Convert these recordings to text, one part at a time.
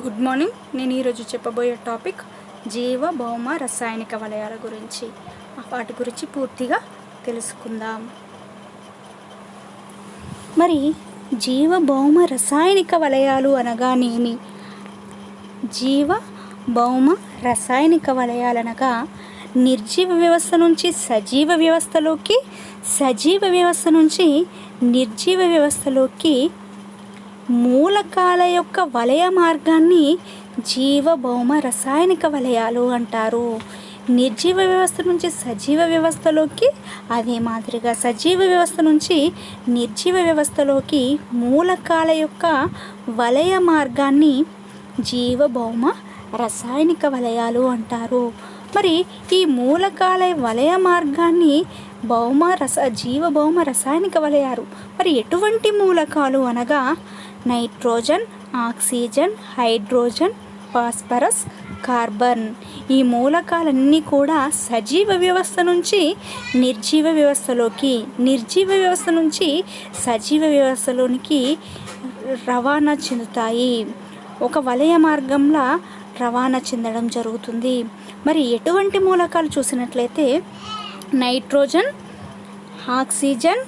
Good morning. నేను ఈరోజు చెప్పబోయే టాపిక్ జీవ భౌమ రసాయనిక వలయాల గురించి. వాటి గురించి పూర్తిగా తెలుసుకుందాం. మరి జీవ భౌమ రసాయనిక వలయాలు అనగానేమి? జీవ భౌమ రసాయనిక వలయాలు అనగా నిర్జీవ వ్యవస్థ నుంచి సజీవ వ్యవస్థలోకి, సజీవ వ్యవస్థ నుంచి నిర్జీవ వ్యవస్థలోకి మూలకాల యొక్క వలయ మార్గాన్ని జీవ భౌమ రసాయనిక వలయాలు అంటారు. నిర్జీవ వ్యవస్థ నుంచి సజీవ వ్యవస్థలోకి, అదే మాదిరిగా సజీవ వ్యవస్థ నుంచి నిర్జీవ వ్యవస్థలోకి మూలకాల యొక్క వలయ మార్గాన్ని జీవ భౌమ రసాయనిక వలయాలు అంటారు. మరి ఈ మూలకాల వలయ మార్గాన్ని జీవ భౌమ రసాయనిక వలయాలు మరి ఎటువంటి మూలకాలు అనగా nitrogen, oxygen, hydrogen, phosphorus, carbon. ఈ మూలకాలన్నీ కూడా సజీవ వ్యవస్థ నుంచి నిర్జీవ వ్యవస్థలోకి, నిర్జీవ వ్యవస్థ నుంచి సజీవ వ్యవస్థలోనికి రవాణా చెందుతాయి. ఒక వలయ మార్గంలో రవాణా చెందడం జరుగుతుంది. మరి ఎటువంటి మూలకాలు చూసినట్లయితే nitrogen, oxygen,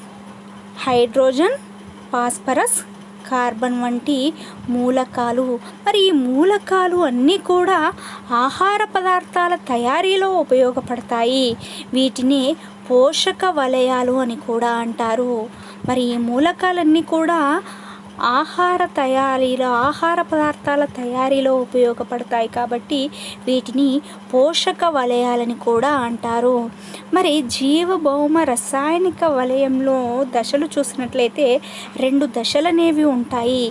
hydrogen, phosphorus, carbon వంటి మూలకాలు. మరి ఈ మూలకాలు అన్నీ కూడా ఆహార పదార్థాల తయారీలో ఉపయోగపడతాయి. వీటిని పోషక వలయాలు అని కూడా అంటారు. మరి ఈ మూలకాలన్నీ కూడా ఆహార పదార్థాల తయారీలో ఉపయోగపడతాయి కాబట్టి వీటిని పోషక వలయాలని కూడా అంటారు. మరి జీవ భౌమ రసాయనిక వలయంలో దశలు చూసినట్లయితే 2 దశలనేవి ఉంటాయి.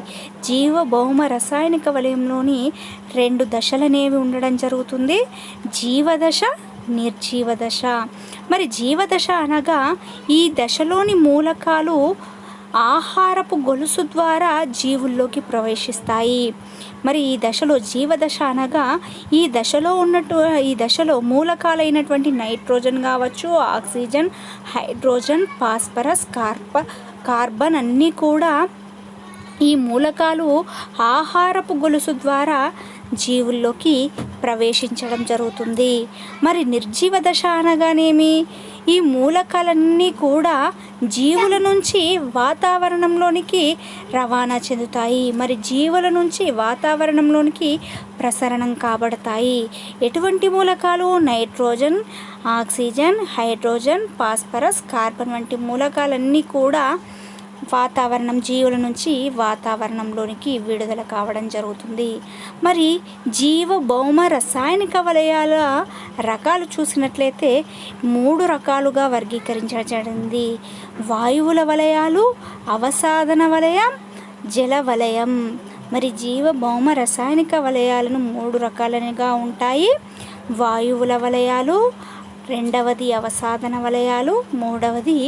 జీవ భౌమ రసాయనిక వలయంలోని 2 దశలనేవి ఉండడం జరుగుతుంది. జీవదశ, నిర్జీవ దశ. మరి జీవదశ అనగా ఈ దశలోని మూలకాలు ఆహారపు గొలుసు ద్వారా జీవుల్లోకి ప్రవేశిస్తాయి. మరి ఈ దశలో జీవదశ అనగా ఈ దశలో మూలకాలైనటువంటి నైట్రోజన్ కావచ్చు, ఆక్సిజన్, హైడ్రోజన్, ఫాస్ఫరస్, కార్బన్ అన్నీ కూడా ఈ మూలకాలు ఆహారపు గొలుసు ద్వారా జీవుల్లోకి ప్రవేశించడం జరుగుతుంది. మరి నిర్జీవ దశ అనగానేమి? ఈ మూలకాలన్నీ కూడా జీవుల నుంచి వాతావరణంలోనికి రవాణా చెందుతాయి. మరి జీవుల నుంచి వాతావరణంలోనికి ప్రసరణం కాబడతాయి. ఎటువంటి మూలకాలు? Nitrogen, oxygen, hydrogen, phosphorus, carbon వంటి మూలకాలన్నీ కూడా జీవుల నుంచి వాతావరణంలోనికి విడుదల కావడం జరుగుతుంది. మరి జీవ భౌమ రసాయనిక వలయాల రకాలు చూసినట్లయితే 3 రకాలుగా వర్గీకరించబడింది. వాయువుల వలయాలు, అవసాదన వలయం, జల వలయం. మరి జీవ భౌమ రసాయనిక వలయాలను 3 రకాలుగా ఉంటాయి. వాయువుల వలయాలు, 2వది అవసాదన వలయాలు, 3వది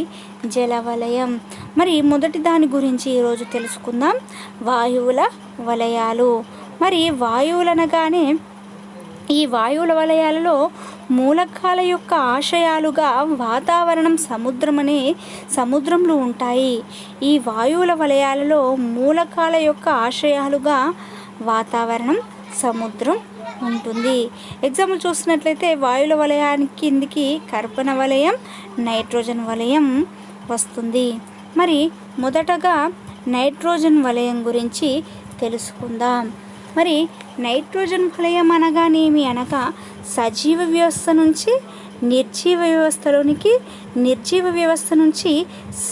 జల వలయం. మరి మొదటి దాని గురించి ఈరోజు తెలుసుకుందాం. వాయువుల వలయాలు. మరి వాయువులనగానే ఈ వాయువుల వలయాలలో మూలకాల యొక్క ఆశయాలుగా వాతావరణం, సముద్రంలో ఉంటాయి. ఈ వాయువుల వలయాలలో మూలకాల యొక్క ఆశయాలుగా వాతావరణం, సముద్రం ఉంటుంది. ఎగ్జాంపుల్ చూసినట్లయితే వాయువుల వలయానికి కిందికి కర్బన వలయం, నైట్రోజన్ వలయం వస్తుంది. మరి మొదటగా నైట్రోజన్ వలయం గురించి తెలుసుకుందాం. మరి నైట్రోజన్ వలయం అనగానేమి అనగా సజీవ వ్యవస్థ నుంచి నిర్జీవ వ్యవస్థలోనికి, నిర్జీవ వ్యవస్థ నుంచి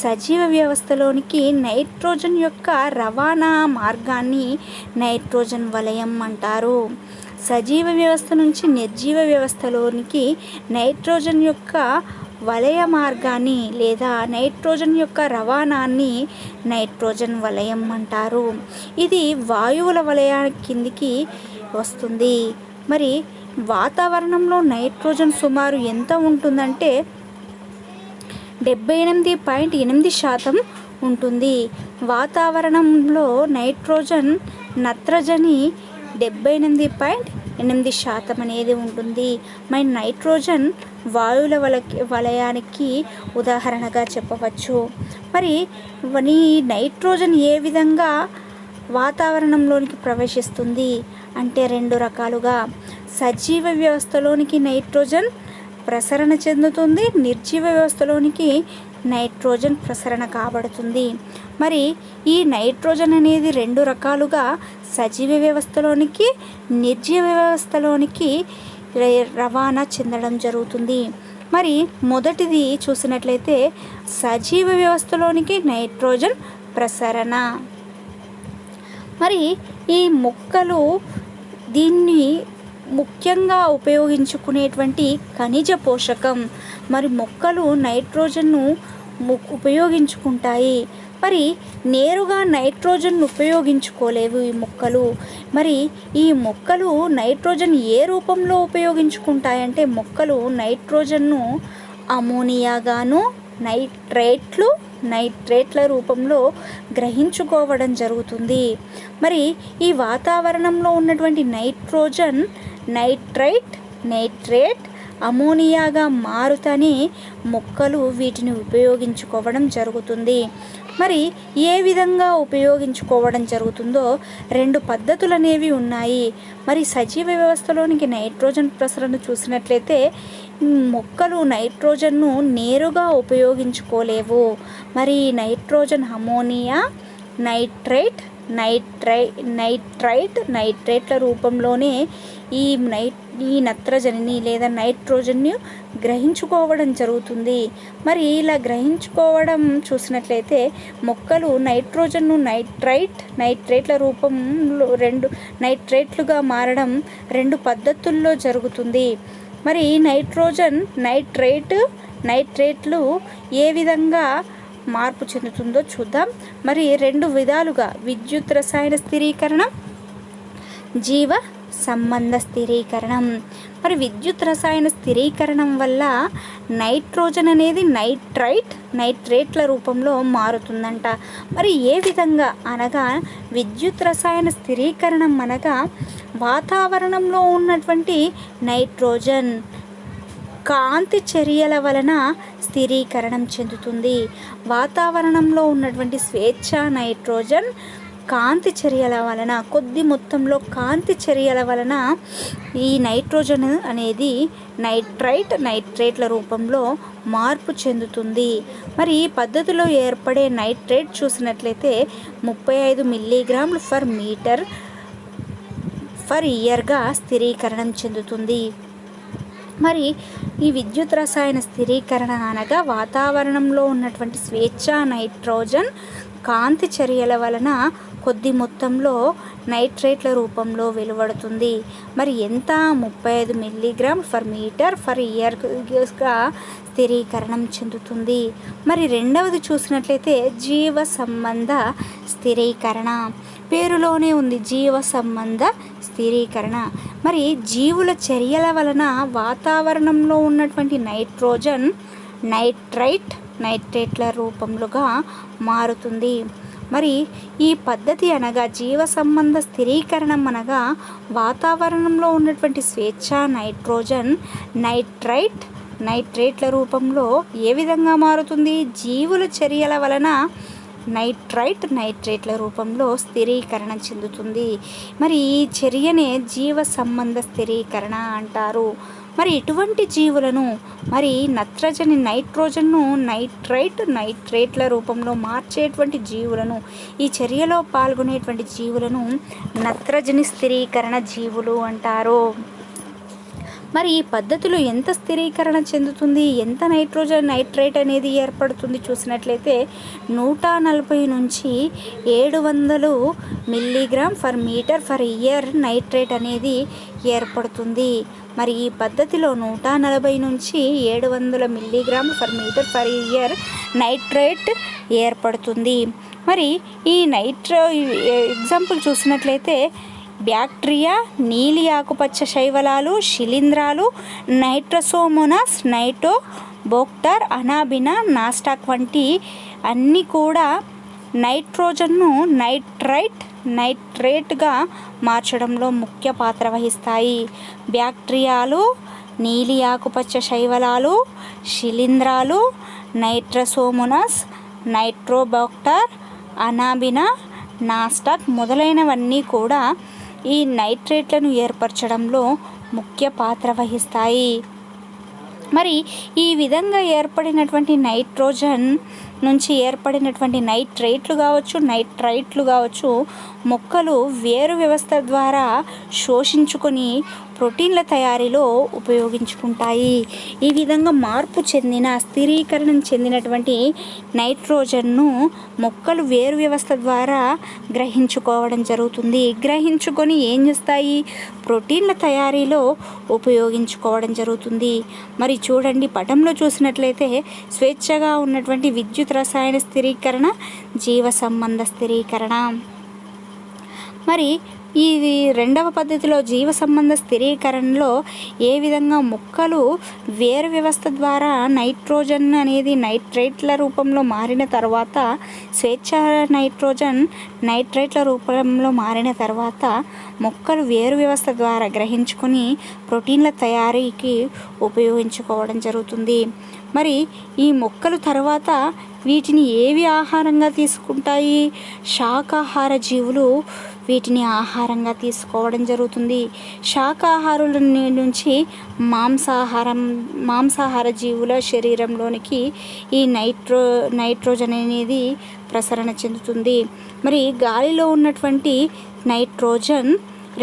సజీవ వ్యవస్థలోనికి నైట్రోజన్ యొక్క రవాణా మార్గాన్ని నైట్రోజన్ వలయం అంటారు. సజీవ వ్యవస్థ నుంచి నిర్జీవ వ్యవస్థలోనికి నైట్రోజన్ యొక్క వలయ మార్గాన్ని లేదా నైట్రోజన్ యొక్క రవాణాన్ని నైట్రోజన్ వలయం అంటారు. ఇది వాయువుల వలయ కిందికి వస్తుంది. మరి వాతావరణంలో నైట్రోజన్ సుమారు ఎంత ఉంటుందంటే 78.8% ఉంటుంది. వాతావరణంలో నత్రజని 78.8% అనేది ఉంటుంది. మరి నైట్రోజన్ వాయువుల వలయానికి ఉదాహరణగా చెప్పవచ్చు. మరి నైట్రోజన్ ఏ విధంగా వాతావరణంలోనికి ప్రవేశిస్తుంది. అంటే 2 రకాలుగా సజీవ వ్యవస్థలోనికి నైట్రోజన్ ప్రసరణ చెందుతుంది, నిర్జీవ వ్యవస్థలోనికి నైట్రోజన్ ప్రసరణ కాబడుతుంది. మరి ఈ నైట్రోజన్ అనేది 2 రకాలుగా సజీవ వ్యవస్థలోనికి, నిర్జీవ వ్యవస్థలోనికి రవాణా చెందడం జరుగుతుంది. మరి మొదటిది చూసినట్లయితే సజీవ వ్యవస్థలోనికి నైట్రోజన్ ప్రసరణ. మరి ఈ మొక్కలు దీన్ని ముఖ్యంగా ఉపయోగించుకునేటువంటి ఖనిజ పోషకం. మరి మొక్కలు నైట్రోజన్ను ఉపయోగించుకుంటాయి. మరి నేరుగా నైట్రోజన్ ఉపయోగించుకోలేవు ఈ మొక్కలు. మరి ఈ మొక్కలు నైట్రోజన్ ఏ రూపంలో ఉపయోగించుకుంటాయంటే మొక్కలు నైట్రోజన్ను అమోనియాగాను, నైట్రేట్ల రూపంలో గ్రహించుకోవడం జరుగుతుంది. మరి ఈ వాతావరణంలో ఉన్నటువంటి నైట్రోజన్ నైట్రేట్ అమోనియాగా మారుతని మొక్కలు వీటిని ఉపయోగించుకోవడం జరుగుతుంది. మరి ఏ విధంగా ఉపయోగించుకోవడం జరుగుతుందో 2 పద్ధతులు అనేవి ఉన్నాయి. మరి సజీవ వ్యవస్థలోనికి నైట్రోజన్ ప్రసరణ చూసినట్లయితే మొక్కలు నైట్రోజన్ను నేరుగా ఉపయోగించుకోలేవు. మరి నైట్రోజన్ అమోనియా, నైట్రేట్ల రూపంలోనే ఈ నత్రజనిని లేదా నైట్రోజన్ను గ్రహించుకోవడం జరుగుతుంది. మరి ఇలా గ్రహించుకోవడం చూసినట్లయితే మొక్కలు నైట్రోజన్ను నైట్రేట్ల రూపంలో నైట్రేట్లుగా మారడం 2 పద్ధతుల్లో జరుగుతుంది. మరి నైట్రేట్లు ఏ విధంగా మార్పు చెందుతుందో చూద్దాం. మరి 2 విధాలుగా విద్యుత్ రసాయన స్థిరీకరణం, జీవ సంబంధ స్థిరీకరణం. మరి విద్యుత్ రసాయన స్థిరీకరణం వల్ల నైట్రోజన్ అనేది నైట్రేట్ల రూపంలో మారుతుందంట. మరి ఏ విధంగా అనగా విద్యుత్ రసాయన స్థిరీకరణం అనగా వాతావరణంలో ఉన్నటువంటి నైట్రోజన్ కాంతి చర్యల వలన స్థిరీకరణం చెందుతుంది. వాతావరణంలో ఉన్నటువంటి స్వేచ్ఛ నైట్రోజన్ కాంతి చర్యల వలన, కొద్ది మొత్తంలో కాంతి చర్యల వలన ఈ నైట్రోజన్ అనేది నైట్రేట్ల రూపంలో మార్పు చెందుతుంది. మరి ఈ పద్ధతిలో ఏర్పడే నైట్రేట్ చూసినట్లయితే 35 మిల్లీగ్రాములు పర్ ఇయర్గా స్థిరీకరణం చెందుతుంది. మరి ఈ విద్యుత్ రసాయన స్థిరీకరణ అనగా వాతావరణంలో ఉన్నటువంటి స్వేచ్ఛ నైట్రోజన్ కాంతి చర్యల వలన కొద్ది మొత్తంలో నైట్రేట్ల రూపంలో వెలువడుతుంది. మరి ఎంత 35 మిల్లీగ్రామ్ పర్ ఇయర్గా స్థిరీకరణం చెందుతుంది. మరి రెండవది చూసినట్లయితే జీవ సంబంధ స్థిరీకరణ. పేరులోనే ఉంది జీవ సంబంధ స్థిరీకరణ. మరి జీవుల చర్యల వలన వాతావరణంలో ఉన్నటువంటి నైట్రోజన్ నైట్రేట్ల రూపంలోగా మారుతుంది. మరి ఈ పద్ధతి అనగా జీవ సంబంధ స్థిరీకరణం అనగా వాతావరణంలో ఉన్నటువంటి స్వేచ్ఛ నైట్రోజన్ నైట్రేట్ల రూపంలో ఏ విధంగా మారుతుంది? జీవుల చర్యల వలన నైట్రేట్ల రూపంలో స్థిరీకరణ చెందుతుంది. మరి ఈ చర్యనే జీవ సంబంధ స్థిరీకరణ అంటారు. మరి ఇటువంటి జీవులను మరి నైట్రోజన్ను నైట్రేట్ల రూపంలో మార్చేటువంటి జీవులను, ఈ చర్యలో పాల్గొనేటువంటి జీవులను నత్రజని స్థిరీకరణ జీవులు అంటారు. మరి ఈ పద్ధతిలో ఎంత స్థిరీకరణ చెందుతుంది, ఎంత నైట్రేట్ అనేది ఏర్పడుతుంది చూసినట్లయితే 140 నుంచి 700 మిల్లీగ్రామ్ పర్ ఇయర్ నైట్రేట్ అనేది ఏర్పడుతుంది. మరి ఈ పద్ధతిలో 140 నుంచి 700 మిల్లీగ్రామ్ పర్ ఇయర్ నైట్రేట్ ఏర్పడుతుంది. మరి ఈ ఎగ్జాంపుల్ చూసినట్లయితే బ్యాక్టీరియా, నీలి ఆకుపచ్చ శైవలాలు, శిలీంధ్రాలు, నైట్రోసోమోనాస్, నైటోబాక్టర్, అనాబినా, నాస్టాక్ వంటి అన్నీ కూడా నైట్రోజన్ను నైట్రేట్గా మార్చడంలో ముఖ్య పాత్ర వహిస్తాయి. బ్యాక్టీరియాలు, నీలి ఆకుపచ్చ శైవలాలు, శిలీంధ్రాలు, నైట్రోసోమోనాస్, నైటోబాక్టర్, అనాబినా, నాస్టాక్ మొదలైనవన్నీ కూడా ఈ నైట్రేట్లను ఏర్పరచడంలో ముఖ్య పాత్ర వహిస్తాయి. మరి ఈ విధంగా ఏర్పడినటువంటి నైట్రోజన్ నుంచి ఏర్పడినటువంటి నైట్రైట్లు కావచ్చు మొక్కలు వేరు వ్యవస్థ ద్వారా శోషించుకొని ప్రోటీన్ల తయారీలో ఉపయోగించుకుంటాయి. ఈ విధంగా స్థిరీకరణం చెందినటువంటి నైట్రోజన్ను మొక్కలు వేరు వ్యవస్థ ద్వారా గ్రహించుకోవడం జరుగుతుంది. గ్రహించుకొని ఏం చేస్తాయి? ప్రోటీన్ల తయారీలో ఉపయోగించుకోవడం జరుగుతుంది. మరి చూడండి, పటంలో చూసినట్లయితే స్వేచ్ఛగా ఉన్నటువంటి విద్యుత్ రసాయన స్థిరీకరణ, జీవ సంబంధ స్థిరీకరణ. మరి ఇది రెండవ పద్ధతిలో జీవ సంబంధ స్థిరీకరణలో ఏ విధంగా మొక్కలు వేరు వ్యవస్థ ద్వారా నైట్రోజన్ అనేది నైట్రేట్ల రూపంలో మారిన తర్వాత నైట్రేట్ల రూపంలో మారిన తర్వాత మొక్కలు వేరు వ్యవస్థ ద్వారా గ్రహించుకొని ప్రోటీన్ల తయారీకి ఉపయోగించుకోవడం జరుగుతుంది. మరి ఈ మొక్కలు తర్వాత వీటిని ఏవి ఆహారంగా తీసుకుంటాయి? శాకాహార జీవులు వీటిని ఆహారంగా తీసుకోవడం జరుగుతుంది. శాకాహారుల నుంచి మాంసాహార జీవుల శరీరంలోనికి ఈ నైట్రోజన్ అనేది ప్రసరణ చెందుతుంది. మరి గాలిలో ఉన్నటువంటి నైట్రోజన్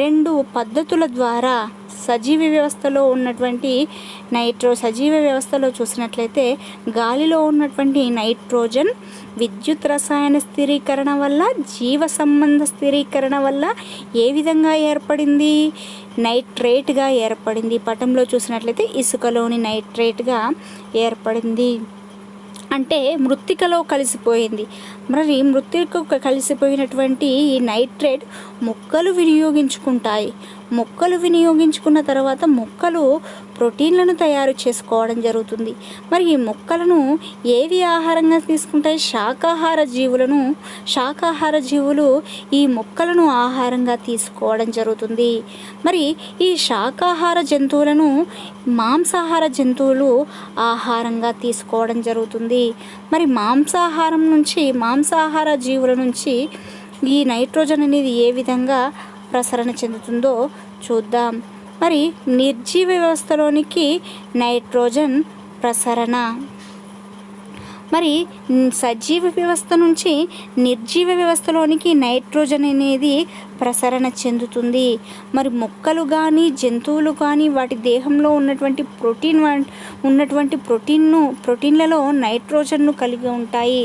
2 పద్ధతుల ద్వారా సజీవ వ్యవస్థలో చూసినట్లయితే గాలిలో ఉన్నటువంటి నైట్రోజన్ విద్యుత్ రసాయన స్థిరీకరణ వల్ల, జీవ సంబంధ స్థిరీకరణ వల్ల ఏ విధంగా ఏర్పడింది? నైట్రేట్గా ఏర్పడింది. పటంలో చూసినట్లయితే ఇసుకలోని నైట్రేట్గా ఏర్పడింది. అంటే మృత్తికలో కలిసిపోయింది. మరి మృత్తికకు కలిసిపోయినటువంటి ఈ నైట్రేట్ మొక్కలు వినియోగించుకుంటాయి. మొక్కలు వినియోగించుకున్న తర్వాత మొక్కలు ప్రోటీన్లను తయారు చేసుకోవడం జరుగుతుంది. మరి ఈ మొక్కలను ఏవి ఆహారంగా తీసుకుంటాయి? శాకాహార జీవులు ఈ మొక్కలను ఆహారంగా తీసుకోవడం జరుగుతుంది. మరి ఈ శాకాహార జంతువులను మాంసాహార జంతువులు ఆహారంగా తీసుకోవడం జరుగుతుంది. మరి మాంసాహార జీవుల నుంచి ఈ నైట్రోజన్ అనేది ఏ విధంగా ప్రసరణ చెందుతుందో చూద్దాం. మరి నిర్జీవ వ్యవస్థలోనికి నైట్రోజన్ ప్రసరణ. మరి సజీవ వ్యవస్థ నుంచి నిర్జీవ వ్యవస్థలోనికి నైట్రోజన్ అనేది ప్రసరణ చెందుతుంది. మరి మొక్కలు కానీ జంతువులు కానీ వాటి దేహంలో ఉన్నటువంటి ప్రోటీన్లలో నైట్రోజన్ను కలిగి ఉంటాయి.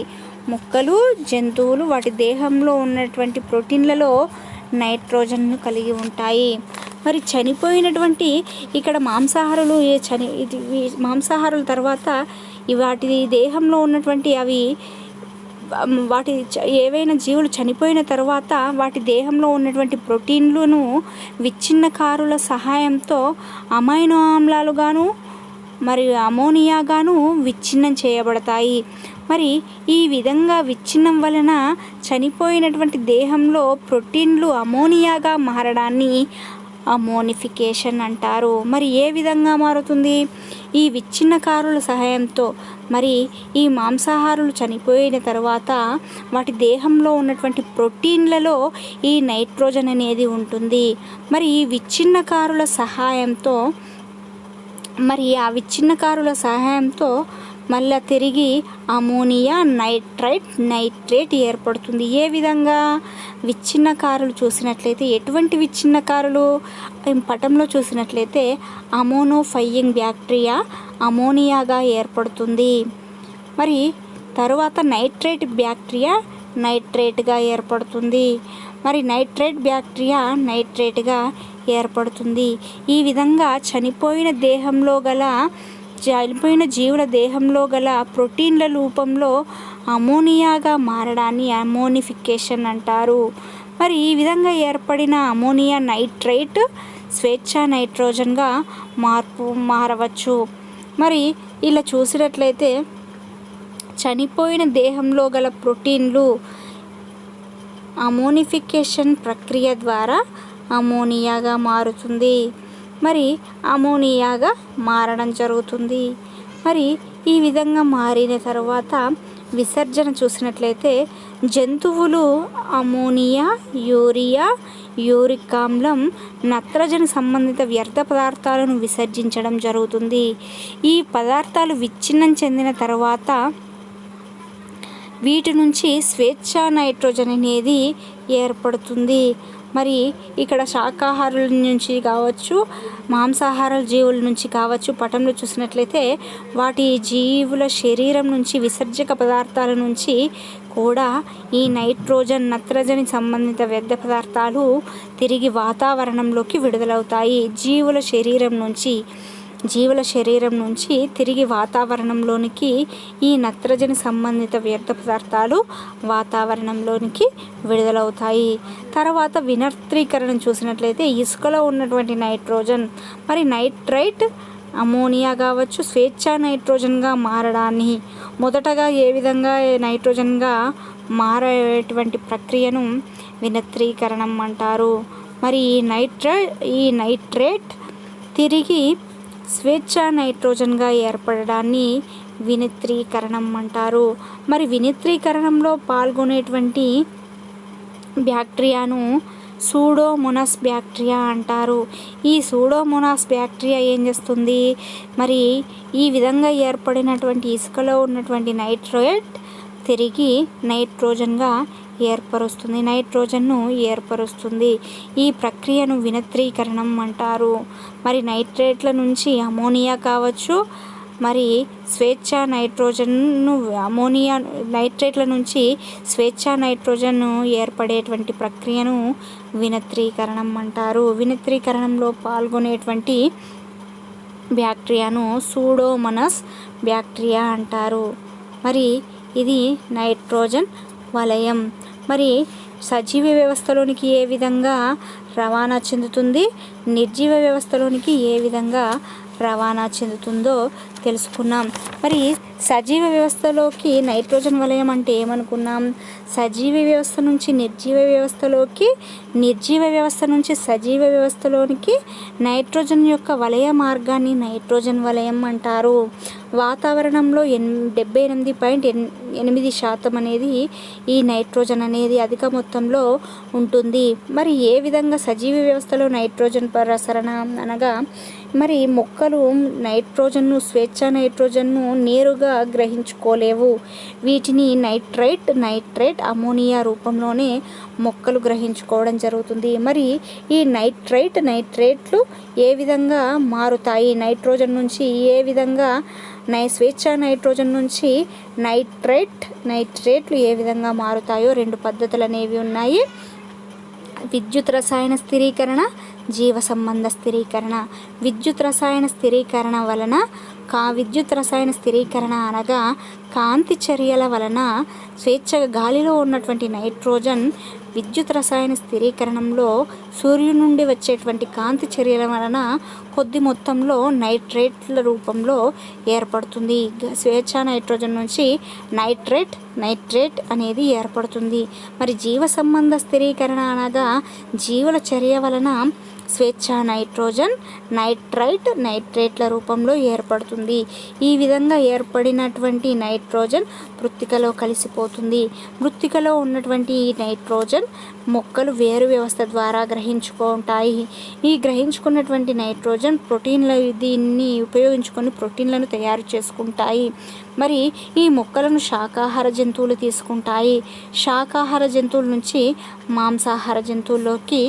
మొక్కలు జంతువులు వాటి దేహంలో ఉన్నటువంటి ప్రోటీన్లలో నైట్రోజన్ను కలిగి ఉంటాయి. మరి చనిపోయినటువంటి ఇక్కడ మాంసాహారుల తర్వాత వాటి దేహంలో ఉన్నటువంటి ఏవైనా జీవులు చనిపోయిన తర్వాత వాటి దేహంలో ఉన్నటువంటి ప్రోటీన్లను విచ్ఛిన్నకారుల సహాయంతో అమైనో ఆమ్లాలుగాను మరియు అమోనియాగాను విచ్ఛిన్నం చేయబడతాయి. మరి ఈ విధంగా విచ్ఛిన్నం వలన చనిపోయినటువంటి దేహంలో ప్రోటీన్లు అమోనియాగా మారడాన్ని అమోనిఫికేషన్ అంటారు. మరి ఏ విధంగా మారుతుంది? ఈ విచ్ఛిన్నకారుల సహాయంతో. మరి ఈ మాంసాహారులు చనిపోయిన తర్వాత వాటి దేహంలో ఉన్నటువంటి ప్రోటీన్లలో ఈ నైట్రోజన్ అనేది ఉంటుంది. మరి ఈ విచ్ఛిన్నకారుల సహాయంతో మళ్ళీ తిరిగి అమోనియా, నైట్రేట్ ఏర్పడుతుంది. ఏ విధంగా? విచ్ఛిన్నకారులు చూసినట్లయితే ఎటువంటి విచ్ఛిన్నకారులు? పటంలో చూసినట్లయితే అమోనోఫైయింగ్ బ్యాక్టీరియా అమోనియాగా ఏర్పడుతుంది. మరి తరువాత నైట్రేట్ బ్యాక్టీరియా నైట్రేట్గా ఏర్పడుతుంది. మరి నైట్రేట్ బ్యాక్టీరియా నైట్రేట్గా ఏర్పడుతుంది. ఈ విధంగా చనిపోయిన జీవుల దేహంలో గల ప్రోటీన్ల రూపంలో అమోనియాగా మారడాన్ని అమోనిఫికేషన్ అంటారు. మరి ఈ విధంగా ఏర్పడిన అమోనియా నైట్రేట్ స్వేచ్ఛా నైట్రోజన్గా మారవచ్చు. మరి ఇలా చూసినట్లయితే చనిపోయిన దేహంలో గల ప్రోటీన్లు అమోనిఫికేషన్ ప్రక్రియ ద్వారా అమోనియాగా మారుతుంది. మరి అమోనియాగా మారడం జరుగుతుంది. మరి ఈ విధంగా మారిన తర్వాత విసర్జన చూసినట్లయితే జంతువులు అమోనియా, యూరియా, యూరిక్ ఆమ్లం, నత్రజని సంబంధిత వ్యర్థ పదార్థాలను విసర్జించడం జరుగుతుంది. ఈ పదార్థాలు విచ్ఛిన్నం చెందిన తర్వాత వీటి నుంచి స్వేచ్ఛ నైట్రోజన్ అనేది ఏర్పడుతుంది. మరి ఇక్కడ శాకాహారుల నుంచి కావచ్చు, మాంసాహార జీవుల నుంచి కావచ్చు, పటంలో చూసినట్లయితే వాటి జీవుల శరీరం నుంచి విసర్జక పదార్థాల నుంచి కూడా ఈ నైట్రోజన్, నత్రజని సంబంధిత వ్యర్థ పదార్థాలు తిరిగి వాతావరణంలోకి విడుదలవుతాయి. జీవుల శరీరం నుంచి తిరిగి వాతావరణంలోనికి ఈ నత్రజని సంబంధిత వ్యర్థ పదార్థాలు వాతావరణంలోనికి విడుదలవుతాయి. తర్వాత వినత్రీకరణ చూసినట్లయితే ఇసుకలో ఉన్నటువంటి నైట్రోజన్, మరి నైట్రైట్, అమోనియా కావచ్చు స్వేచ్ఛ నైట్రోజన్గా మారడాన్ని మొదటగా ఏ విధంగా నైట్రోజన్గా మారేటువంటి ప్రక్రియను వినత్రీకరణం అంటారు. మరి ఈ నైట్రేట్ తిరిగి స్వేచ్ఛ నైట్రోజన్గా ఏర్పడడాన్ని వినిత్రీకరణం అంటారు. మరి వినిత్రీకరణంలో పాల్గొనేటువంటి బ్యాక్టీరియాను సూడోమోనాస్ బ్యాక్టీరియా అంటారు. ఈ సూడోమోనాస్ బ్యాక్టీరియా ఏం చేస్తుంది, మరి ఈ విధంగా ఏర్పడినటువంటి ఇసుకలో ఉన్నటువంటి నైట్రేట్ తిరిగి నైట్రోజన్ను ఏర్పరుస్తుంది. ఈ ప్రక్రియను వినత్రీకరణం అంటారు. మరి నైట్రేట్ల నుంచి స్వేచ్ఛ నైట్రోజన్ ఏర్పడేటువంటి ప్రక్రియను వినత్రీకరణం అంటారు. వినత్రీకరణంలో పాల్గొనేటువంటి బ్యాక్టీరియాను సూడోమోనాస్ బ్యాక్టీరియా అంటారు. మరి ఇది నైట్రోజన్ వలయం. మరి సజీవ వ్యవస్థలోనికి ఏ విధంగా రవాణా చెందుతుంది, నిర్జీవ వ్యవస్థలోనికి ఏ విధంగా రవాణా చెందుతుందో తెలుసుకున్నాం. మరి సజీవ వ్యవస్థలోకి నైట్రోజన్ వలయం అంటే ఏమనుకున్నాం, సజీవ వ్యవస్థ నుంచి నిర్జీవ వ్యవస్థలోకి, నిర్జీవ వ్యవస్థ నుంచి సజీవ వ్యవస్థలోనికి నైట్రోజన్ యొక్క వలయ మార్గాన్ని నైట్రోజన్ వలయం అంటారు. వాతావరణంలో 78.8% అనేది ఈ నైట్రోజన్ అనేది అధిక మొత్తంలో ఉంటుంది. మరి ఏ విధంగా సజీవ వ్యవస్థలో నైట్రోజన్ ప్రసరణ అనగా, మరి మొక్కలు నైట్రోజన్ను, స్వేచ్ఛ నైట్రోజన్ను నేరుగా గ్రహించుకోలేవు. వీటిని నైట్రేట్, అమోనియా రూపంలోనే మొక్కలు గ్రహించుకోవడం జరుగుతుంది. మరి ఈ నైట్రేట్లు ఏ విధంగా మారుతాయి, నైట్రోజన్ నుంచి ఏ విధంగా స్వేచ్ఛ నైట్రోజన్ నుంచి నైట్రేట్లు ఏ విధంగా మారుతాయో 2 పద్ధతులు అనేవి ఉన్నాయి. విద్యుత్ రసాయన స్థిరీకరణ, జీవ సంబంధ స్థిరీకరణ. విద్యుత్ రసాయన స్థిరీకరణ వలన విద్యుత్ రసాయన స్థిరీకరణ అనగా కాంతి చర్యల వలన స్వేచ్ఛగా గాలిలో ఉన్నటువంటి నైట్రోజన్ విద్యుత్ రసాయన స్థిరీకరణంలో సూర్యుడి నుండి వచ్చేటువంటి కాంతి చర్యల వలన కొద్ది మొత్తంలో నైట్రేట్ల రూపంలో ఏర్పడుతుంది. స్వేచ్ఛ నైట్రోజన్ నుంచి నైట్రేట్ అనేది ఏర్పడుతుంది. మరి జీవ సంబంధ స్థిరీకరణ అనగా జీవుల చర్య వలన స్వేచ్ఛ నైట్రోజన్ నైట్రేట్ల రూపంలో ఏర్పడుతుంది. ఈ విధంగా ఏర్పడినటువంటి నైట్రోజన్ మృత్తికలో కలిసిపోతుంది. మృత్తికలో ఉన్నటువంటి ఈ నైట్రోజన్ మొక్కలు వేరు వ్యవస్థ ద్వారా గ్రహించుకుంటాయి. ఈ గ్రహించుకున్నటువంటి నైట్రోజన్ దీన్ని ఉపయోగించుకొని ప్రోటీన్లను తయారు చేసుకుంటాయి. మరి ఈ మొక్కలను శాకాహార జంతువులు తీసుకుంటాయి. శాకాహార జంతువుల నుంచి మాంసాహార జంతువుల్లోకి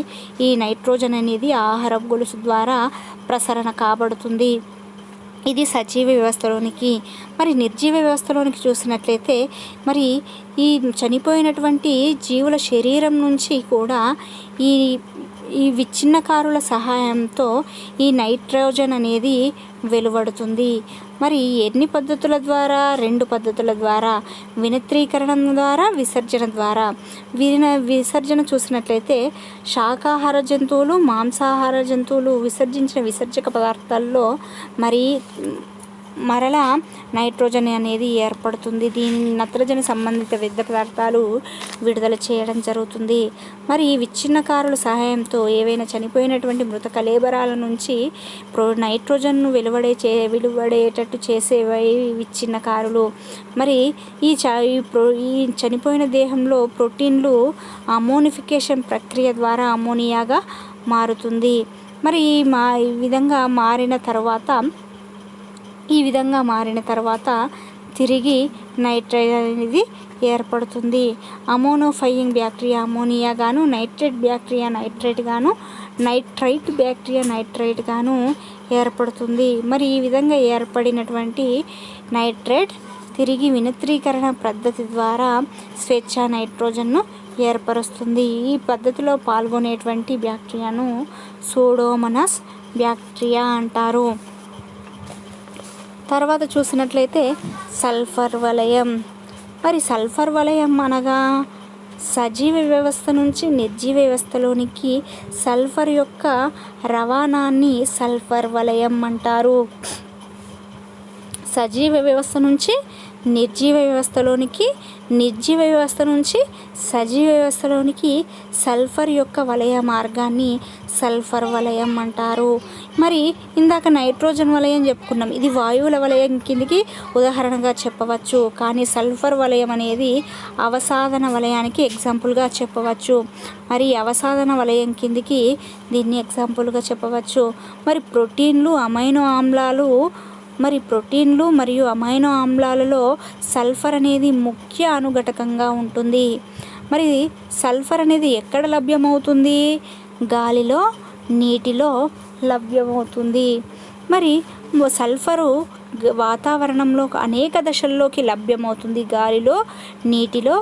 ఈ నైట్రోజన్ అనేది ఆహార గొలుసు ద్వారా ప్రసరణ కాబడుతుంది. ఇది సజీవ వ్యవస్థలోనికి. మరి నిర్జీవ వ్యవస్థలోనికి చూసినట్లయితే, మరి ఈ చనిపోయినటువంటి జీవుల శరీరం నుంచి కూడా ఈ విచ్ఛిన్నకారుల సహాయంతో ఈ నైట్రోజన్ అనేది వెలువడుతుంది. మరి ఎన్ని పద్ధతుల ద్వారా? 2 పద్ధతుల ద్వారా, వినత్రీకరణం ద్వారా, విసర్జన ద్వారా. విసర్జన చూసినట్లయితే శాకాహార జంతువులు, మాంసాహార జంతువులు విసర్జించిన విసర్జక పదార్థాల్లో మరి మరలా నైట్రోజన్ అనేది ఏర్పడుతుంది. దీని నత్రజని సంబంధిత వ్యర్థ పదార్థాలు విడుదల చేయడం జరుగుతుంది. మరి విచ్ఛిన్నకారుల సహాయంతో ఏవైనా చనిపోయినటువంటి మృత కళేబరాల నుంచి నైట్రోజన్ను వెలువడేటట్టు చేసేవి విచ్ఛిన్నకారులు. మరి ఈ చనిపోయిన దేహంలో ప్రోటీన్లు అమోనిఫికేషన్ ప్రక్రియ ద్వారా అమోనియాగా మారుతుంది. మరి ఈ విధంగా మారిన తర్వాత తిరిగి నైట్రైట్ అనేది ఏర్పడుతుంది. అమోనోఫైయింగ్ బ్యాక్టీరియా అమోనియా గాను, నైట్రేట్ బ్యాక్టీరియా నైట్రైట్ గాను, నైట్రైట్ బ్యాక్టీరియా నైట్రైట్ గాను ఏర్పడుతుంది. మరి ఈ విధంగా ఏర్పడినటువంటి నైట్రేట్ తిరిగి వినత్రీకరణ పద్ధతి ద్వారా స్వేచ్ఛా నైట్రోజన్ను ఏర్పరుస్తుంది. ఈ పద్ధతిలో పాల్గొనేటువంటి బ్యాక్టీరియాను సూడోమోనాస్ బ్యాక్టీరియా అంటారు. తర్వాత చూసినట్లయితే సల్ఫర్ వలయం. మరి సల్ఫర్ వలయం అనగా సజీవ వ్యవస్థ నుంచి నిర్జీవ వ్యవస్థలోనికి సల్ఫర్ యొక్క రవాణాన్ని సల్ఫర్ వలయం అంటారు. సజీవ వ్యవస్థ నుంచి నిర్జీవ వ్యవస్థలోనికి, నిర్జీవ వ్యవస్థ నుంచి సజీవ వ్యవస్థలోనికి సల్ఫర్ యొక్క వలయ మార్గాన్ని సల్ఫర్ వలయం అంటారు. మరి ఇందాక నైట్రోజన్ వలయం చెప్పుకున్నాం, ఇది వాయువుల వలయం కిందికి ఉదాహరణగా చెప్పవచ్చు. కానీ సల్ఫర్ వలయం అనేది అవసాదన వలయానికి ఎగ్జాంపుల్గా చెప్పవచ్చు. మరి అవసాదన వలయం కిందికి దీన్ని ఎగ్జాంపుల్గా చెప్పవచ్చు. మరి ప్రోటీన్లు మరియు అమైనో ఆమ్లాలలో సల్ఫర్ అనేది ముఖ్య అనుఘటకంగా ఉంటుంది. మరి సల్ఫర్ అనేది ఎక్కడ లభ్యమవుతుంది? గాలిలో, నీటిలో లభ్యమవుతుంది. మరి సల్ఫరు వాతావరణంలో అనేక దశల్లోకి లభ్యమవుతుంది. గాలిలో, నీటిలో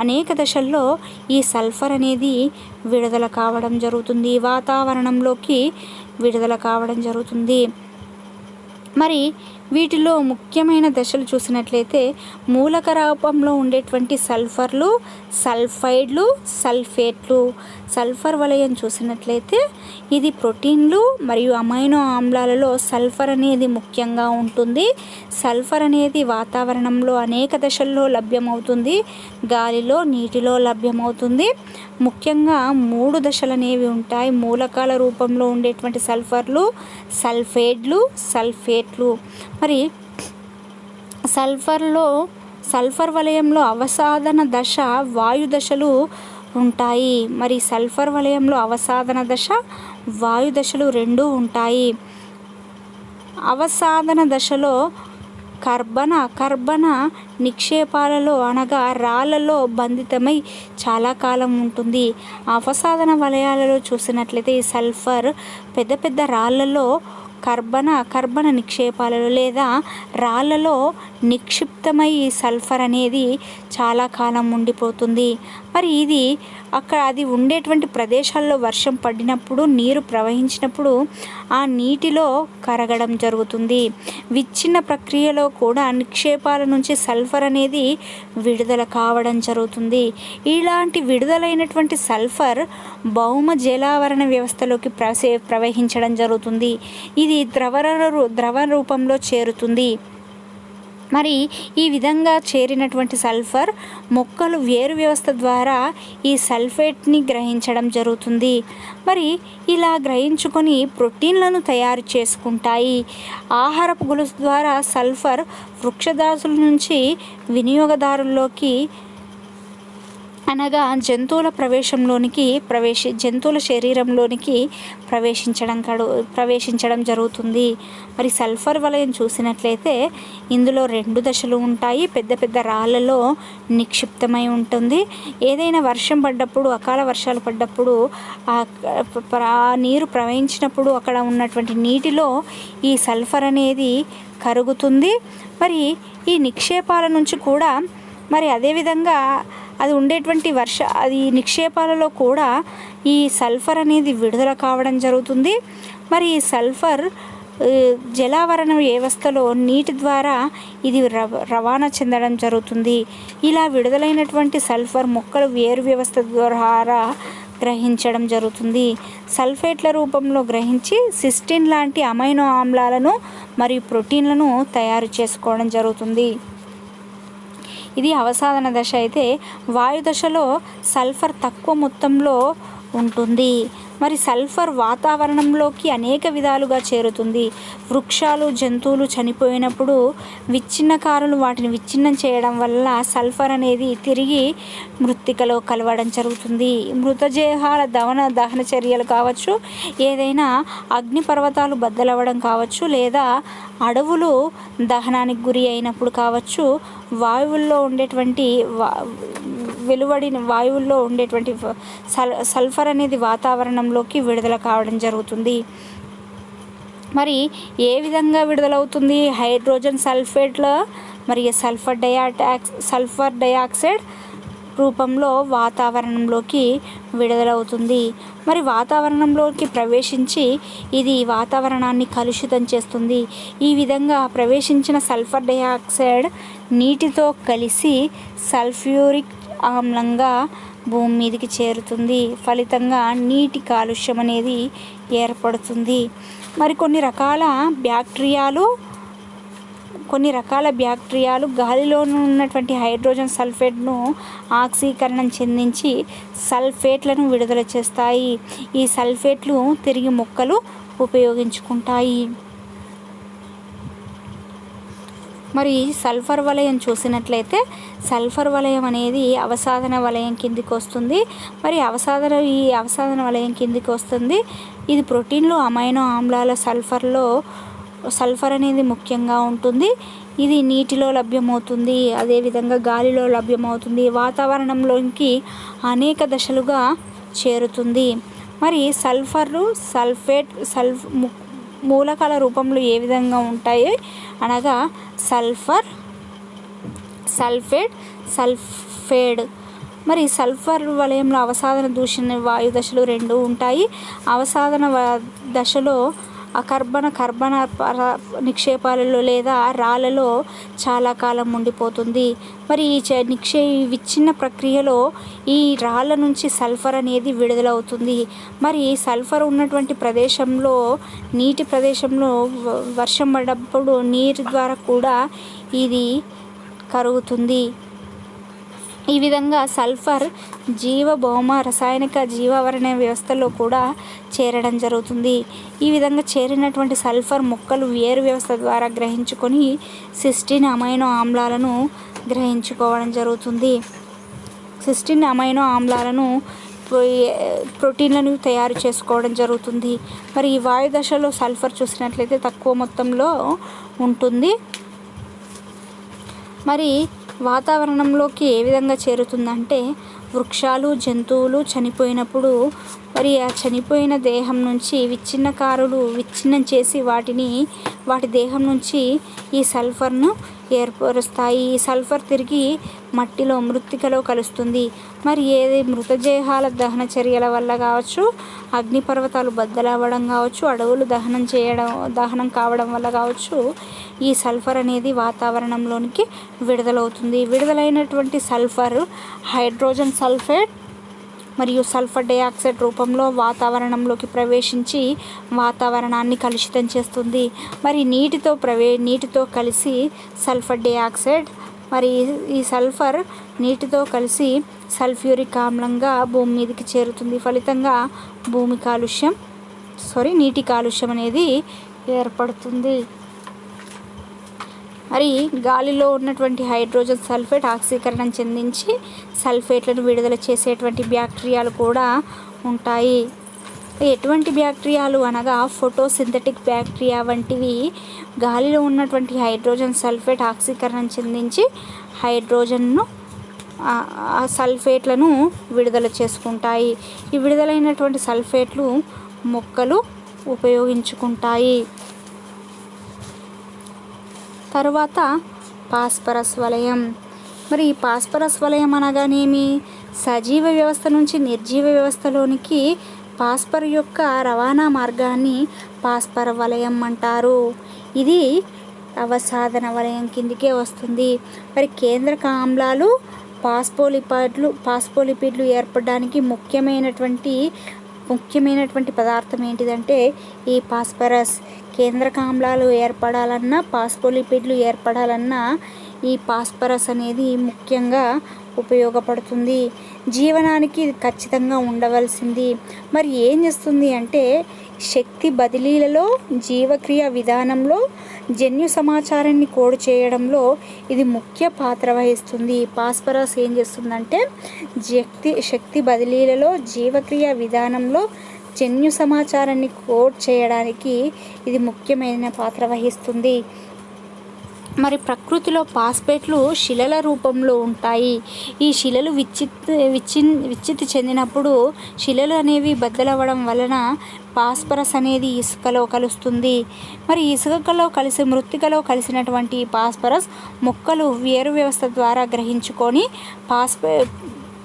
అనేక దశల్లో ఈ సల్ఫర్ అనేది విడుదల కావడం జరుగుతుంది, వాతావరణంలోకి విడుదల కావడం జరుగుతుంది. మరి వీటిలో ముఖ్యమైన దశలు చూసినట్లయితే మూలక రూపంలో ఉండేటువంటి సల్ఫర్లు, సల్ఫైడ్లు, సల్ఫేట్లు. సల్ఫర్ వలయం చూసినట్లయితే ఇది ప్రోటీన్లు మరియు అమైనో ఆమ్లాలలో సల్ఫర్ అనేది ముఖ్యంగా ఉంటుంది. సల్ఫర్ అనేది వాతావరణంలో అనేక దశల్లో లభ్యమవుతుంది. గాలిలో, నీటిలో లభ్యమవుతుంది. ముఖ్యంగా 3 దశలు అనేవి ఉంటాయి. మూలకాల రూపంలో ఉండేటువంటి సల్ఫర్లు, సల్ఫైడ్లు, సల్ఫేట్లు. మరి సల్ఫర్ వలయంలో అవసాదన దశ, వాయు దశలు ఉంటాయి. మరి సల్ఫర్ వలయంలో అవసాదన దశ, వాయు దశలు 2 ఉంటాయి. అవసాదన దశలో కర్బన నిక్షేపాలలో అనగా రాళ్లలో బంధితమై చాలా కాలం ఉంటుంది. అవసాదన వలయాలలో చూసినట్లయితే ఈ సల్ఫర్ పెద్ద పెద్ద రాళ్లలో కర్బన నిక్షేపాలలో లేదా రాళ్లలో నిక్షిప్తమై ఈ సల్ఫర్ అనేది చాలా కాలం ఉండిపోతుంది. మరి ఇది అది ఉండేటువంటి ప్రదేశాల్లో వర్షం పడినప్పుడు, నీరు ప్రవహించినప్పుడు ఆ నీటిలో కరగడం జరుగుతుంది. విచ్ఛిన్న ప్రక్రియలో కూడా నిక్షేపాల నుంచి సల్ఫర్ అనేది విడుదల కావడం జరుగుతుంది. ఇలాంటి విడుదలైనటువంటి సల్ఫర్ భౌమ జలావరణ వ్యవస్థలోకి ప్రవహించడం జరుగుతుంది. ఇది ద్రవ రూపంలో చేరుతుంది. మరి ఈ విధంగా చేరినటువంటి సల్ఫర్ మొక్కలు వేరు వ్యవస్థ ద్వారా ఈ సల్ఫేట్ని గ్రహించడం జరుగుతుంది. మరి ఇలా గ్రహించుకొని ప్రోటీన్లను తయారు చేసుకుంటాయి. ఆహారపు గొలుసు ద్వారా సల్ఫర్ వృక్షదాసుల నుంచి వినియోగదారుల్లోకి అనగా జంతువుల శరీరంలోనికి ప్రవేశించడం జరుగుతుంది. మరి సల్ఫర్ వలయం చూసినట్లయితే ఇందులో 2 దశలు ఉంటాయి. పెద్ద పెద్ద రాళ్లలో నిక్షిప్తమై ఉంటుంది. ఏదైనా వర్షం పడ్డప్పుడు, అకాల వర్షాలు పడ్డప్పుడు ఆ నీరు ప్రవహించినప్పుడు అక్కడ ఉన్నటువంటి నీటిలో ఈ సల్ఫర్ అనేది కరుగుతుంది. మరి ఈ నిక్షేపాల నుంచి కూడా మరి అదేవిధంగా అది ఉండేటువంటి నిక్షేపాలలో కూడా ఈ సల్ఫర్ అనేది విడుదల కావడం జరుగుతుంది. మరి ఈ సల్ఫర్ జలావరణ వ్యవస్థలో నీటి ద్వారా ఇది రవాణా చెందడం జరుగుతుంది. ఇలా విడుదలైనటువంటి సల్ఫర్ మొక్కలు వేరు వ్యవస్థ ద్వారా గ్రహించడం జరుగుతుంది. సల్ఫేట్ల రూపంలో గ్రహించి సిస్టిన్ లాంటి అమైనో ఆమ్లాలను మరియు ప్రోటీన్లను తయారు చేసుకోవడం జరుగుతుంది. ఇది అవసాదన దశ. అయితే వాయు దశలో సల్ఫర్ తక్కువ మొత్తంలో ఉంటుంది. మరి సల్ఫర్ వాతావరణంలోకి అనేక విధాలుగా చేరుతుంది. వృక్షాలు, జంతువులు చనిపోయినప్పుడు విచ్ఛిన్నకారులు వాటిని విచ్ఛిన్నం చేయడం వల్ల సల్ఫర్ అనేది తిరిగి మృత్తికలో కలవడం జరుగుతుంది. మృతదేహాల దహన చర్యలు కావచ్చు, ఏదైనా అగ్నిపర్వతాలు బద్దలవ్వడం కావచ్చు, లేదా అడవులు దహనానికి గురి అయినప్పుడు కావచ్చు, వాయువుల్లో ఉండేటువంటి వెలువడిన వాయువుల్లో ఉండేటువంటి సల్ఫర్ అనేది వాతావరణంలోకి విడుదల కావడం జరుగుతుంది. మరి ఏ విధంగా విడుదలవుతుంది? హైడ్రోజన్ సల్ఫేట్లో మరియు సల్ఫర్ డయాక్సైడ్ రూపంలో వాతావరణంలోకి విడుదలవుతుంది. మరి వాతావరణంలోకి ప్రవేశించి ఇది వాతావరణాన్ని కలుషితం చేస్తుంది. ఈ విధంగా ప్రవేశించిన సల్ఫర్ డయాక్సైడ్ నీటితో కలిసి సల్ఫ్యూరిక్ ఆమ్లంగా భూమి మీదకి చేరుతుంది. ఫలితంగా నీటి కాలుష్యం అనేది ఏర్పడుతుంది. మరి కొన్ని రకాల బ్యాక్టీరియాలు గాలిలో ఉన్నటువంటి హైడ్రోజన్ సల్ఫేట్ను ఆక్సీకరణం చెందించి సల్ఫేట్లను విడుదల చేస్తాయి. ఈ సల్ఫేట్లు తిరిగి మొక్కలు ఉపయోగించుకుంటాయి. మరి సల్ఫర్ వలయం చూసినట్లయితే సల్ఫర్ వలయం అనేది అవసాదన వలయం కిందికి వస్తుంది. మరి ఈ అవసాదన వలయం కిందికి వస్తుంది. ఇది ప్రోటీన్లు, అమైనో ఆమ్లాల సల్ఫర్ అనేది ముఖ్యంగా ఉంటుంది. ఇది నీటిలో లభ్యమవుతుంది, అదేవిధంగా గాలిలో లభ్యమవుతుంది, వాతావరణంలోకి అనేక దశలుగా చేరుతుంది. మరి సల్ఫేట్ మూలకాల రూపంలో ఏ విధంగా ఉంటాయి అనగా సల్ఫేట్. మరి సల్ఫర్ వలయంలో అవసాదన దూషణ వాయు దశలు 2 ఉంటాయి. అవసాదన దశలో కర్బన నిక్షేపాలలో లేదా రాళ్ళలో చాలా కాలం ఉండిపోతుంది. మరి ఈ విచ్ఛిన్న ప్రక్రియలో ఈ రాళ్ళ నుంచి సల్ఫర్ అనేది విడుదలవుతుంది. మరి సల్ఫర్ ఉన్నటువంటి ప్రదేశంలో నీటి ప్రదేశంలో వర్షం పడ్డప్పుడు నీరు ద్వారా కూడా ఇది కరుగుతుంది. ఈ విధంగా సల్ఫర్ భౌమ రసాయనిక జీవావరణ వ్యవస్థలో కూడా చేరడం జరుగుతుంది. ఈ విధంగా చేరినటువంటి సల్ఫర్ మొక్కలు వేరు వ్యవస్థ ద్వారా గ్రహించుకొని సిస్టీన్ అమైనో ఆమ్లాలను గ్రహించుకోవడం జరుగుతుంది. సిస్టీన్ అమైనో ఆమ్లాలను ప్రోటీన్లను తయారు చేసుకోవడం జరుగుతుంది. మరి ఈ వాయు దశలో సల్ఫర్ చూసినట్లయితే తక్కువ మొత్తంలో ఉంటుంది. మరి వాతావరణంలోకి ఏ విధంగా చేరుతుందంటే వృక్షాలు, జంతువులు చనిపోయినప్పుడు మరి ఆ చనిపోయిన దేహం నుంచి విచ్ఛిన్నకారులు విచ్ఛిన్నం చేసి వాటి దేహం నుంచి ఈ సల్ఫర్ను ఏర్పరుస్తాయి. ఈ సల్ఫర్ తిరిగి మట్టిలో మృత్తికలో కలుస్తుంది. మరి ఏది మృతదేహాల దహన చర్యల వల్ల కావచ్చు, అగ్నిపర్వతాలు బద్దలవ్వడం కావచ్చు, అడవులు దహనం కావడం వల్ల కావచ్చు, ఈ సల్ఫర్ అనేది వాతావరణంలోనికి విడుదలవుతుంది. విడుదలైనటువంటి సల్ఫర్ హైడ్రోజన్ సల్ఫేట్ మరియు సల్ఫర్ డయాక్సైడ్ రూపంలో వాతావరణంలోకి ప్రవేశించి వాతావరణాన్ని కలుషితం చేస్తుంది. మరి నీటితో కలిసి సల్ఫర్ డయాక్సైడ్ మరి ఈ సల్ఫర్ నీటితో కలిసి సల్ఫ్యూరిక్ ఆమ్లంగా భూమి మీదకి చేరుతుంది. ఫలితంగా నీటి కాలుష్యం అనేది ఏర్పడుతుంది. మరి గాలిలో ఉన్నటువంటి హైడ్రోజన్ సల్ఫేట్ ఆక్సీకరణం చెందించి సల్ఫేట్లను విడుదల చేసేటువంటి బ్యాక్టీరియాలు కూడా ఉంటాయి. ఎటువంటి బ్యాక్టీరియాలు అనగా ఫోటోసింథటిక్ బ్యాక్టీరియా వంటివి గాలిలో ఉన్నటువంటి హైడ్రోజన్ సల్ఫేట్ ఆక్సీకరణం చెందించి సల్ఫేట్లను విడుదల చేసుకుంటాయి. ఈ విడుదలైనటువంటి సల్ఫేట్లు మొక్కలు ఉపయోగించుకుంటాయి. తరువాత పాస్పరస్ వలయం. మరి ఈ పాస్పరస్ వలయం అనగానేమి? సజీవ వ్యవస్థ నుంచి నిర్జీవ వ్యవస్థలోనికి పాస్పర్ యొక్క రవాణా మార్గాన్ని పాస్పర్ వలయం అంటారు. ఇది అవసాదన వలయం కిందికే వస్తుంది. మరి కేంద్రక ఆమ్లాలు పాస్పోలిపిడ్లు ఏర్పడడానికి ముఖ్యమైనటువంటి ముఖ్యమైనటువంటి పదార్థం ఏంటిదంటే ఈ ఫాస్ఫరస్. కేంద్రక ఆమ్లాలు ఏర్పడాలన్నా, ఫాస్ఫోలిపిడ్లు ఏర్పడాలన్నా ఈ ఫాస్ఫరస్ అనేది ముఖ్యంగా ఉపయోగపడుతుంది. జీవనానికి ఇది ఖచ్చితంగా ఉండవలసింది. మరి ఏం చేస్తుంది అంటే శక్తి బదిలీలలో, జీవక్రియ విధానంలో, జన్యు సమాచారాన్ని కోడ్ చేయడంలో ఇది ముఖ్య పాత్ర వహిస్తుంది. ఫాస్ఫరస్ ఏం చేస్తుందంటే శక్తి బదిలీలలో, జీవక్రియ విధానంలో, జన్యు సమాచారాన్ని కోడ్ చేయడానికి ఇది ముఖ్యమైన పాత్ర వహిస్తుంది. మరి ప్రకృతిలో ఫాస్ఫేట్లు శిలల రూపంలో ఉంటాయి. ఈ శిలలు విచ్ఛిత్తి చెందినప్పుడు శిలలు అనేవి బద్దలవ్వడం వలన ఫాస్ఫరస్ అనేది ఇసుకలో కలుస్తుంది. మరి ఇసుకలో కలిసి మృత్తికలో కలిసినటువంటి ఫాస్ఫరస్ మొక్కలు వేరు వ్యవస్థ ద్వారా గ్రహించుకొని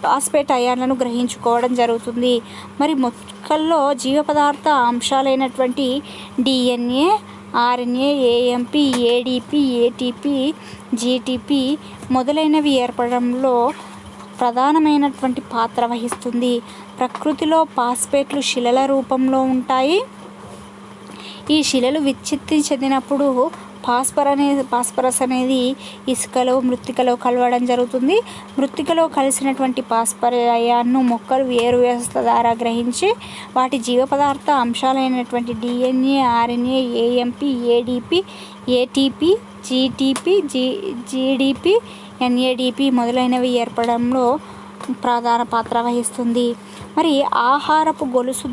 ఫాస్ఫేట్ అయాన్లను గ్రహించుకోవడం జరుగుతుంది. మరి మొక్కల్లో జీవ పదార్థ అంశాలైనటువంటి DNA, RNA, AMP, ADP, ATP, GTP మొదలైనవి ఏర్పడడంలో ప్రధానమైనటువంటి పాత్ర వహిస్తుంది. ప్రకృతిలో ఫాస్ఫేట్లు శిలల రూపంలో ఉంటాయి. ఈ శిలలు విచ్ఛిత్తి చెందినప్పుడు ఫాస్ఫరస్ అనేది ఇసుకలో, మృత్తికలో కలవడం జరుగుతుంది. మృత్తికలో కలిసినటువంటి ఫాస్ఫర్ అయాన్ను మొక్కలు వేరు వ్యవస్థ ద్వారా గ్రహించి వాటి జీవ పదార్థ అంశాలైనటువంటి DNA, RNA, AMP, ADP, ATP, GTP, GDP, NADP మొదలైనవి ఏర్పడంలో ప్రధాన పాత్ర వహిస్తుంది. మరి ఆహారపు గొలుసు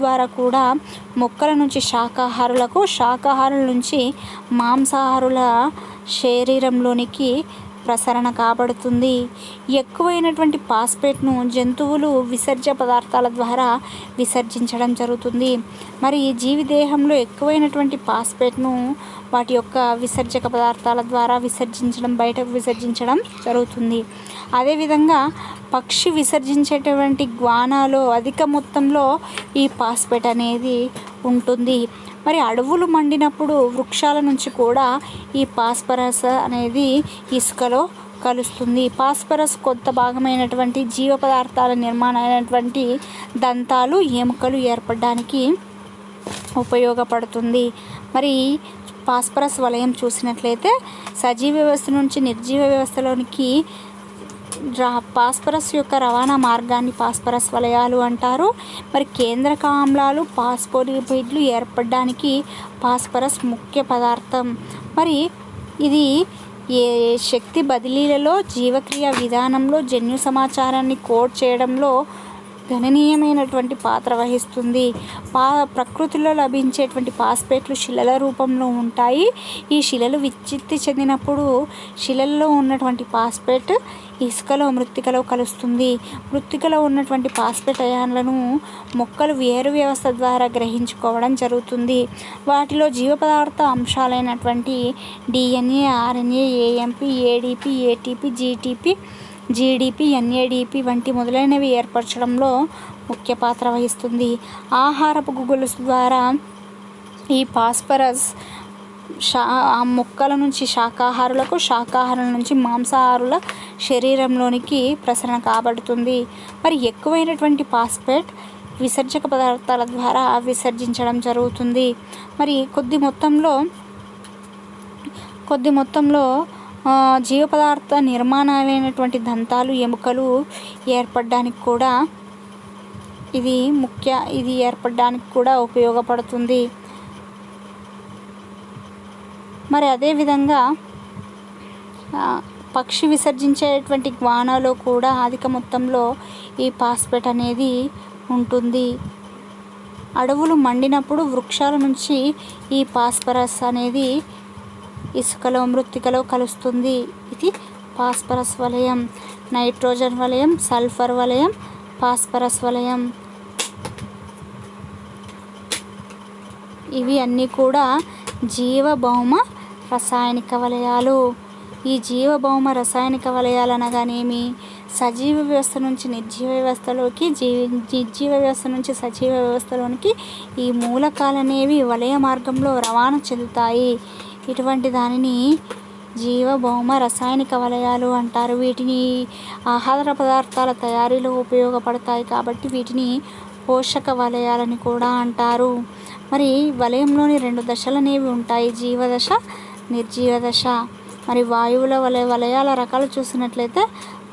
ద్వారా కూడా మొక్కల నుంచి శాకాహారులకు, శాకాహారుల నుంచి మాంసాహారుల శరీరంలోనికి ప్రసరణ కాబడుతుంది. ఎక్కువైనటువంటి ఫాస్ఫేట్ను జంతువులు విసర్జ్య పదార్థాల ద్వారా విసర్జించడం జరుగుతుంది. మరి జీవిదేహంలో ఎక్కువైనటువంటి ఫాస్ఫేట్ను వాటి యొక్క విసర్జక పదార్థాల ద్వారా బయటకు విసర్జించడం జరుగుతుంది. అదేవిధంగా పక్షి విసర్జించేటువంటి గ్వానాలో అధిక మొత్తంలో ఈ ఫాస్ఫేట్ అనేది ఉంటుంది. మరి అడవులు మండినప్పుడు వృక్షాల నుంచి కూడా ఈ ఫాస్ఫరస్ అనేది ఇసుకలో కలుస్తుంది. ఫాస్ఫరస్ కొంత భాగమైనటువంటి జీవ పదార్థాల నిర్మాణమైనటువంటి దంతాలు, ఎముకలు ఏర్పడడానికి ఉపయోగపడుతుంది. మరి ఫాస్ఫరస్ వలయం చూసినట్లయితే సజీవ వ్యవస్థ నుంచి నిర్జీవ వ్యవస్థలోనికి ఫాస్ఫరస్ యొక్క రవాణా మార్గాన్ని ఫాస్ఫరస్ వలయాలు అంటారు. మరి కేంద్రక ఆమ్లాలు, ఫాస్ఫోలిపిడ్లు ఏర్పడడానికి ఫాస్ఫరస్ ముఖ్య పదార్థం. మరి ఇది శక్తి బదిలీలలో, జీవక్రియ విధానంలో, జన్యు సమాచారాన్ని కోడ్ చేయడంలో గణనీయమైనటువంటి పాత్ర వహిస్తుంది. ప్రకృతిలో లభించేటువంటి ఫాస్ఫేట్లు శిలల రూపంలో ఉంటాయి. ఈ శిలలు విచ్ఛిత్తి చెందినప్పుడు శిలల్లో ఉన్నటువంటి ఫాస్ఫేట్ ఇసుకలో, మృత్తికలో కలుస్తుంది. మృత్తికలో ఉన్నటువంటి ఫాస్ఫేట్ అయాన్లను మొక్కలు వేరు వ్యవస్థ ద్వారా గ్రహించుకోవడం జరుగుతుంది. వాటిలో జీవ పదార్థ అంశాలైనటువంటి DNA, RNA, AMP, ADP, ATP, GDP, NADP వంటి మొదలైనవి ఏర్పరచడంలో ముఖ్య పాత్ర వహిస్తుంది. ఆహారపు గొలుసు ద్వారా ఈ ఫాస్ఫరస్ మొక్కల నుంచి శాకాహారులకు, శాకాహారుల నుంచి మాంసాహారుల శరీరంలోనికి ప్రసరణ కాబడుతుంది. మరి ఎక్కువైనటువంటి ఫాస్ఫేట్ విసర్జక పదార్థాల ద్వారా విసర్జించడం జరుగుతుంది. మరి కొద్ది మొత్తంలో జీవ పదార్థ నిర్మాణాలైనటువంటి దంతాలు, ఎముకలు ఏర్పడడానికి కూడా ఇది ఏర్పడడానికి కూడా ఉపయోగపడుతుంది. మరి అదేవిధంగా పక్షి విసర్జించేటువంటి గ్వానాలో కూడా అధిక మొత్తంలో ఈ ఫాస్ఫేట్ అనేది ఉంటుంది. అడవులు మండినప్పుడు వృక్షాల నుంచి ఈ ఫాస్ఫరస్ అనేది ఇసుకలో, మృత్తికలో కలుస్తుంది. ఇది ఫాస్ఫరస్ వలయం. నైట్రోజన్ వలయం, సల్ఫర్ వలయం, ఫాస్ఫరస్ వలయం ఇవి అన్నీ కూడా జీవభౌమ రసాయనిక వలయాలు. ఈ జీవభౌమ రసాయనిక వలయాలు అనగానేమి? సజీవ వ్యవస్థ నుంచి నిర్జీవ వ్యవస్థలోకి, నిర్జీవ వ్యవస్థ నుంచి సజీవ వ్యవస్థలోనికి ఈ మూలకాలు అనేవి వలయ మార్గంలో రవాణా చెందుతాయి. ఇటువంటి దానిని జీవ భౌమ రసాయనిక వలయాలు అంటారు. వీటిని ఆహార పదార్థాల తయారీలో ఉపయోగపడతాయి కాబట్టి వీటిని పోషక వలయాలని కూడా అంటారు. మరి వలయంలోని 2 దశలు అనేవి ఉంటాయి, జీవదశ, నిర్జీవ దశ. మరి వాయువుల వలయాల రకాలు చూసినట్లయితే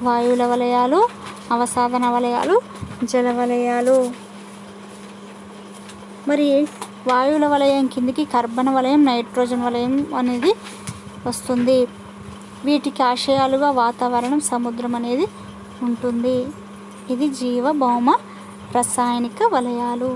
వాయువుల వలయాలు, అవసాధన వలయాలు, జల వలయాలు. మరి వాయువుల వలయం కిందికి కర్బన వలయం, నైట్రోజన్ వలయం అనేది వస్తుంది. వీటికి ఆశయాలుగా వాతావరణం, సముద్రం అనేది ఉంటుంది. ఇది జీవ భౌమ రసాయనిక వలయాలు.